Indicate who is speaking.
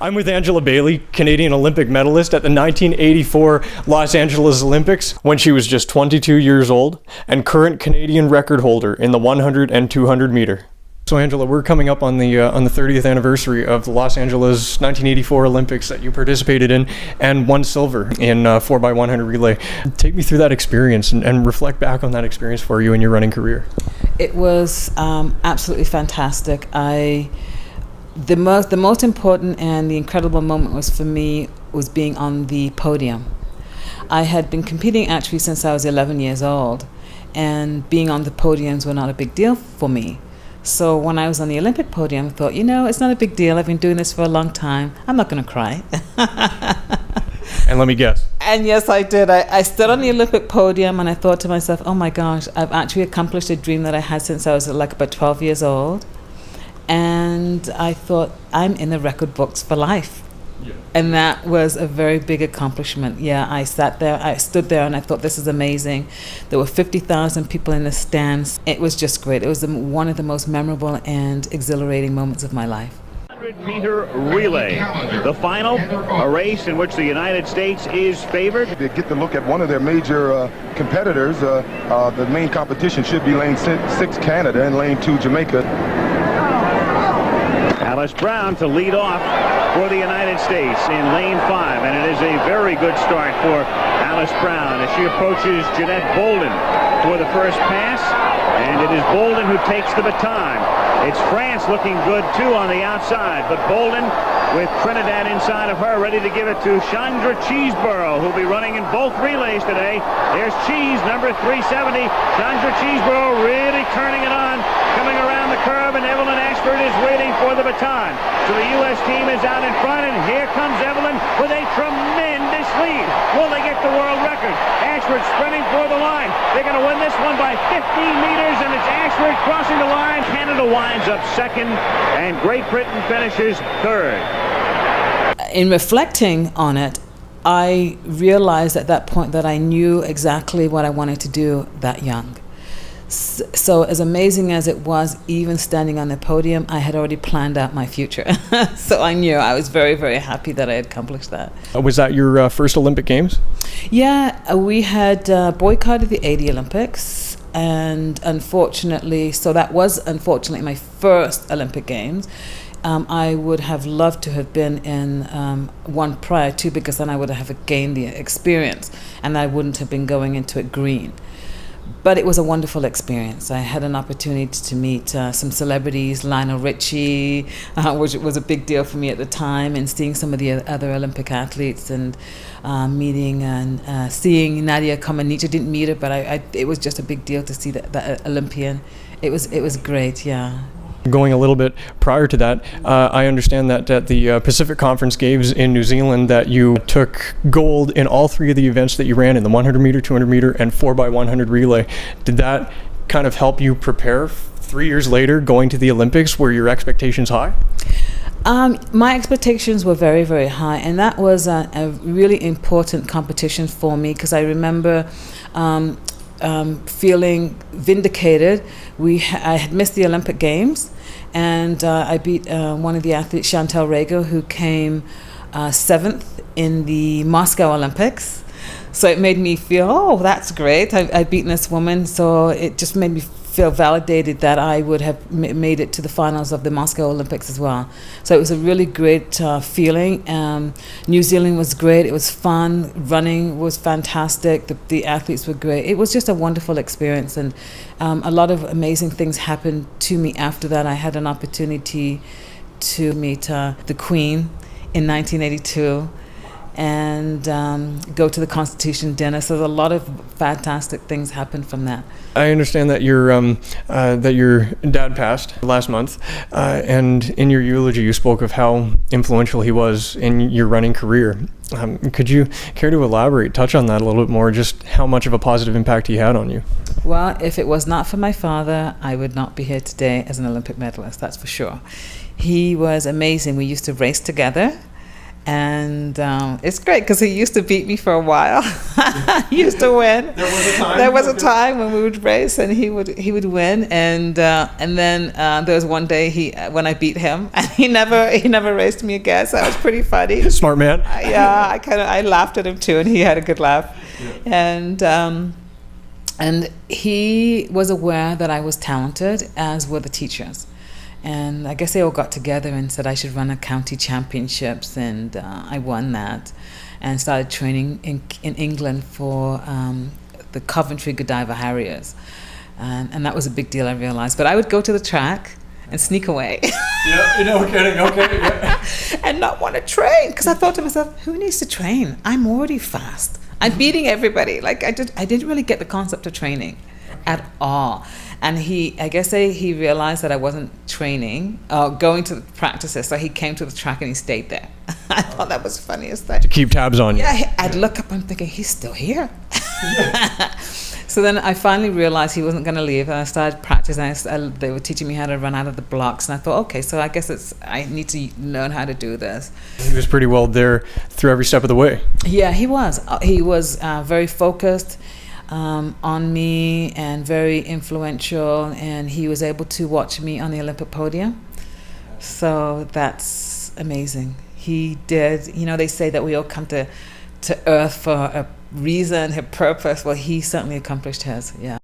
Speaker 1: I'm with Angela Bailey, Canadian Olympic medalist at the 1984 Los Angeles Olympics when she was just 22 years old, and current Canadian record holder in the 100 and 200 meter. So Angela, we're coming up on the 30th anniversary of the Los Angeles 1984 Olympics that you participated in and won silver in 4x100 relay. Take me through that experience and reflect back on that experience for you in your running career.
Speaker 2: It was absolutely fantastic. The most important and the incredible moment was for me was being on the podium. I had been competing actually since I was 11 years old, and being on the podiums were not a big deal for me. So when I was on the Olympic podium, I thought, it's not a big deal. I've been doing this for a long time. I'm not going to cry.
Speaker 1: And let me guess.
Speaker 2: And yes, I did. I stood on the Olympic podium and I thought to myself, oh my gosh, I've actually accomplished a dream that I had since I was like about 12 years old. And I thought, I'm in the record books for life. Yeah. And that was a very big accomplishment. Yeah, I stood there and I thought, this is amazing. There were 50,000 people in the stands. It was just great. It was one of the most memorable and exhilarating moments of my life.
Speaker 3: 100-meter relay. The final, a race in which the United States is favored.
Speaker 4: They get to look at one of their major competitors. The main competition should be lane 6 Canada and lane 2 Jamaica.
Speaker 3: Alice Brown to lead off for the United States in lane 5, and it is a very good start for Alice Brown as she approaches Jeanette Bolden for the first pass, and it is Bolden who takes the baton. It's France looking good too on the outside, but Bolden with Trinidad inside of her, ready to give it to Chandra Cheeseborough, who'll be running in both relays today. There's Cheese, number 370. Chandra Cheeseborough really turning it on, coming around the curve, and Evelyn Ashford is waiting for the baton. So the U.S. team is out in front, and here comes Evelyn with a tremendous lead. Will they get the world record? Ashford sprinting for the line. They're going to win this one by 15 meters, and it's Ashford crossing the line. Canada winds up second, and Great Britain finishes third.
Speaker 2: In reflecting on it, I realized at that point that I knew exactly what I wanted to do that young. So as amazing as it was, even standing on the podium, I had already planned out my future. So I knew I was very, very happy that I had accomplished that.
Speaker 1: Was that your first Olympic Games?
Speaker 2: Yeah, we had boycotted the 80 Olympics. And unfortunately, so that was unfortunately my first Olympic Games. I would have loved to have been in one prior to, because then I would have gained the experience and I wouldn't have been going into it green. But it was a wonderful experience. I had an opportunity to meet some celebrities, Lionel Richie, which was a big deal for me at the time, and seeing some of the other Olympic athletes, and meeting and seeing Nadia Comaneci. Didn't meet her, but it was just a big deal to see that Olympian. It was great, yeah.
Speaker 1: Going a little bit prior to that, I understand that at the Pacific Conference Games in New Zealand that you took gold in all 3 of the events that you ran in the 100 meter, 200 meter, and 4x100 relay. Did that kind of help you prepare 3 years later going to the Olympics? Were your expectations high?
Speaker 2: My expectations were very, very high, and that was a really important competition for me, because I remember feeling vindicated. I had missed the Olympic Games, and I beat one of the athletes, Chantal Rego, who came 7th in the Moscow Olympics. So it made me feel, oh, that's great. I've beaten this woman. So it just made me feel validated that I would have made it to the finals of the Moscow Olympics as well. So it was a really great feeling. New Zealand was great. It was fun. Running was fantastic. The athletes were great. It was just a wonderful experience, and a lot of amazing things happened to me after that. I had an opportunity to meet the Queen in 1982 and go to the Constitution dinner. So a lot of fantastic things happened from that.
Speaker 1: I understand that your dad passed last month, and in your eulogy you spoke of how influential he was in your running career. Could you care to elaborate, touch on that a little bit more, just how much of a positive impact he had on you?
Speaker 2: Well, if it was not for my father, I would not be here today as an Olympic medalist, that's for sure. He was amazing. We used to race together, And it's great because he used to beat me for a while. He used to win. There was a time when we would race, and he would win. And then there was one day when I beat him, and he never raced me again. So that was pretty funny.
Speaker 1: Smart man.
Speaker 2: Yeah, I laughed at him too, and he had a good laugh. Yeah. And he was aware that I was talented, as were the teachers. And I guess they all got together and said I should run a county championships, and I won that, and started training in England for the Coventry Godiva Harriers, and that was a big deal, I realized. But I would go to the track and sneak away.
Speaker 1: Yeah, no kidding. Okay. Yeah.
Speaker 2: And not want to train, because I thought to myself, who needs to train? I'm already fast. I'm beating everybody. Like I didn't really get the concept of training at all. And I guess he realized that I wasn't training, going to the practices. So he came to the track and he stayed there. I thought that was the funniest thing.
Speaker 1: To keep tabs on you.
Speaker 2: Yeah, I'd look up, I'm thinking, he's still here. So then I finally realized he wasn't going to leave, and I started practicing. They were teaching me how to run out of the blocks, and I thought, okay, so I guess I need to learn how to do this.
Speaker 1: He was pretty well there through every step of the way.
Speaker 2: Yeah, he was. He was very focused on me and very influential, and he was able to watch me on the Olympic podium. So that's amazing. He did. They say that we all come to Earth for a reason, a purpose. Well, he certainly accomplished his. Yeah.